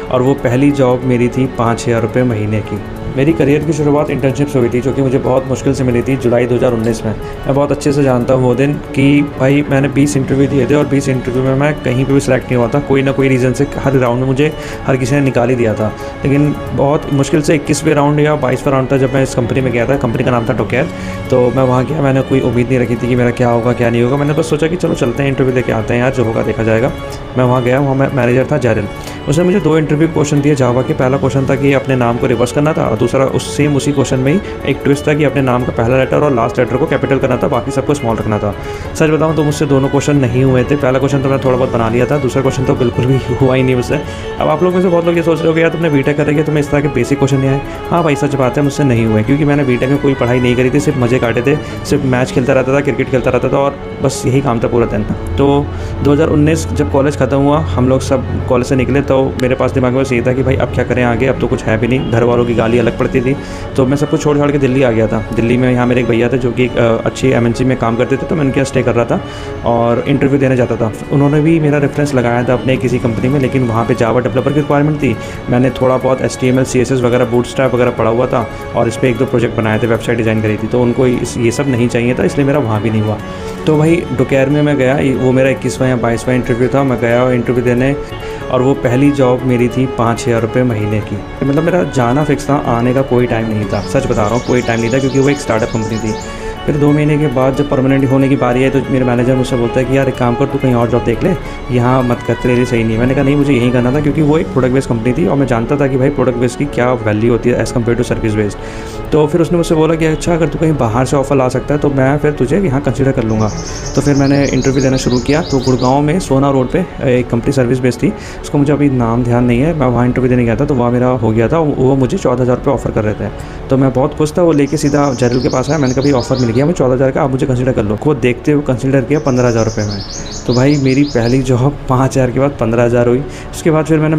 और वो पहली जॉब मेरी थी 5,000 रुपये महीने की। मेरी करियर की शुरुआत इंटर्नशिप से हुई थी, जो कि मुझे बहुत मुश्किल से मिली थी जुलाई 2019 में। मैं बहुत अच्छे से जानता हूँ वो दिन कि भाई मैंने 20 इंटरव्यू दिए थे और 20 इंटरव्यू में मैं कहीं पे भी सिलेक्ट नहीं हुआ था। कोई ना कोई रीज़न से हर राउंड में मुझे हर किसी ने निकाल ही दिया था। लेकिन बहुत मुश्किल से 21वें राउंड या 22वां राउंड था जब मैं इस कंपनी में गया था। कंपनी का नाम था डोकेयर। तो मैं वहाँ गया, मैंने कोई उम्मीद नहीं रखी थी कि मेरा क्या होगा क्या नहीं होगा। मैंने बस सोचा कि चलो चलते हैं, इंटरव्यू देके आते हैं यार, जो होगा देखा जाएगा। मैं वहाँ गया, वहाँ मैनेजर था जैरिल। उसने मुझे 2 इंटरव्यू क्वेश्चन दिए जावा के। पहला क्वेश्चन था कि अपने नाम को रिवर्स करना था और दूसरा उसी क्वेश्चन में ही एक ट्विस्ट था कि अपने नाम का पहला लेटर और लास्ट लेटर को कैपिटल करना था, बाकी सबको स्मॉल रखना था। सच बताऊं तो मुझसे दोनों क्वेश्चन नहीं हुए थे। पहला क्वेश्चन तो मैं थोड़ा बहुत बना लिया था, दूसरा क्वेश्चन तो बिल्कुल भी हुआ ही नहीं मुझसे। अब आप लोग में से बहुत लोग ये सोच रहे हो कि यार तुमने बीटेक करेंगे, तुम्हें इस तरह के बेसिक क्वेश्चन नहीं आए। हाँ भाई सच बात है, मुझसे नहीं हुए, क्योंकि मैंने बीटेक में कोई पढ़ाई नहीं करी थी, सिर्फ मज़े काटे थे, सिर्फ मैच खेलता रहता था, क्रिकेट खेलता रहता था और बस यही काम था पूरा दिन। तो 2019 जब कॉलेज ख़त्म हुआ, हम लोग सब कॉलेज से निकले, तो मेरे पास दिमाग में बस ये था कि भाई अब क्या करें आगे, अब तो कुछ है भी नहीं। घर वालों की गाली अलग पड़ती थी, तो मैं सब कुछ छोड़ छाड़ के दिल्ली आ गया था। दिल्ली में यहाँ मेरे एक भैया थे जो कि अच्छी MNC में काम करते थे, तो मैं उनके यहाँ स्टे कर रहा था और इंटरव्यू देने जाता था। उन्होंने भी मेरा रेफरेंस लगाया था अपने किसी कंपनी में, लेकिन वहाँ पे जावा डेवलपर की रिक्वायरमेंट थी। मैंने थोड़ा बहुत HTML CSS वगैरह बूटस्ट्रैप वगैरह पढ़ा हुआ था और इस पर 1-2 प्रोजेक्ट बनाए थे, वेबसाइट डिज़ाइन करी थी, तो उनको ये सब नहीं चाहिए था, इसलिए मेरा वहाँ भी नहीं हुआ। तो भाई डोकेयर में मैं गया, वो मेरा 21वां या 22वां इंटरव्यू था। मैं गया इंटरव्यू देने और वो पहली जॉब मेरी थी 5,000 रुपये महीने की। मतलब मेरा जाना फिक्स था, आने का कोई टाइम नहीं था। सच बता रहा हूँ, कोई टाइम नहीं था, क्योंकि वो एक स्टार्टअप कंपनी थी। फिर 2 महीने के बाद जब परमानेंट होने की बारी आई तो मेरे मैनेजर मुझसे बोलता है कि यार एक काम कर, तू कहीं और जॉब देख ले, यहाँ मत कर, तेरे लिए सही नहीं है। मैंने कहा नहीं, मुझे यही करना था, क्योंकि वो एक प्रोडक्ट बेस्ड कंपनी थी और मैं जानता था कि भाई प्रोडक्ट बेस्ड की क्या वैल्यू होती है as compare to service based. तो फिर उसने मुझसे बोला कि अच्छा अगर तू कहीं बाहर से ऑफर ला सकता है तो मैं फिर तुझे यहाँ कंसिडर कर लूँगा। तो फिर मैंने इंटरव्यू देना शुरू किया। तो गुड़गांव में सोना रोड पे एक कंपनी सर्विस बेस्ड थी, उसको मुझे अभी नाम ध्यान नहीं है। मैं वहाँ इंटरव्यू देने गया था, तो वहाँ मेरा हो गया था। वो मुझे 14,000 रुपये ऑफर कर रहे थे, तो मैं बहुत खुश था। वो लेके सीधा जैरिल के पास आया, मैंने कहा भाई ऑफर मिल गया मुझे 14,000 का, आप मुझे कंसिडर कर लो। वो देखते हुए कंसिडर किया 15,000 रुपये में। तो भाई मेरी पहली जॉब 5,000 के बाद 15,000 हुई। उसके बाद फिर मैंने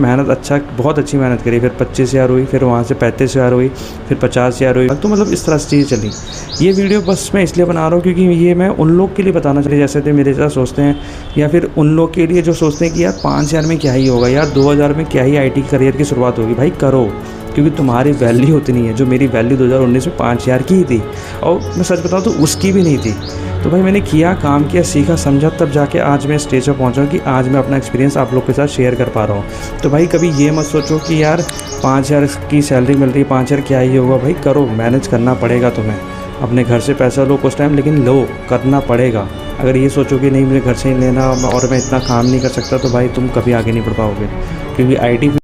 बहुत अच्छी मेहनत करी। फिर 25,000 हुई, फिर वहाँ से 35,000 हुई, फिर 50,000 हुई। तो मतलब इस तरह से चीज़ें चली। ये वीडियो बस मैं इसलिए बना रहा हूँ क्योंकि ये मैं उन लोग के लिए बताना चाहिए जैसे थे मेरे जैसा सोचते हैं, या फिर उन लोग के लिए जो सोचते हैं कि यार 5,000 में क्या ही होगा, यार 2,000 में क्या ही IT करियर की शुरुआत होगी। भाई करो, क्योंकि तुम्हारी वैल्यू उतनी है। जो मेरी वैल्यू 2019 में 5,000 की ही थी, और मैं सच बताऊँ तो उसकी भी नहीं थी। तो भाई मैंने किया, काम किया, सीखा, समझा, तब जाके आज मैं स्टेज पर पहुँचा कि आज मैं अपना एक्सपीरियंस आप लोग के साथ शेयर कर पा रहा हूँ। तो भाई कभी ये मत सोचो कि यार 5,000 की सैलरी मिल रही है, 5,000 क्या ही होगा। भाई करो, मैनेज करना पड़ेगा तुम्हें। अपने घर से पैसा लो कुछ टाइम, लेकिन लो, करना पड़ेगा। अगर ये सोचो कि नहीं मुझे घर से ही लेना और मैं इतना काम नहीं कर सकता, तो भाई तुम कभी आगे नहीं बढ़ पाओगे, क्योंकि IT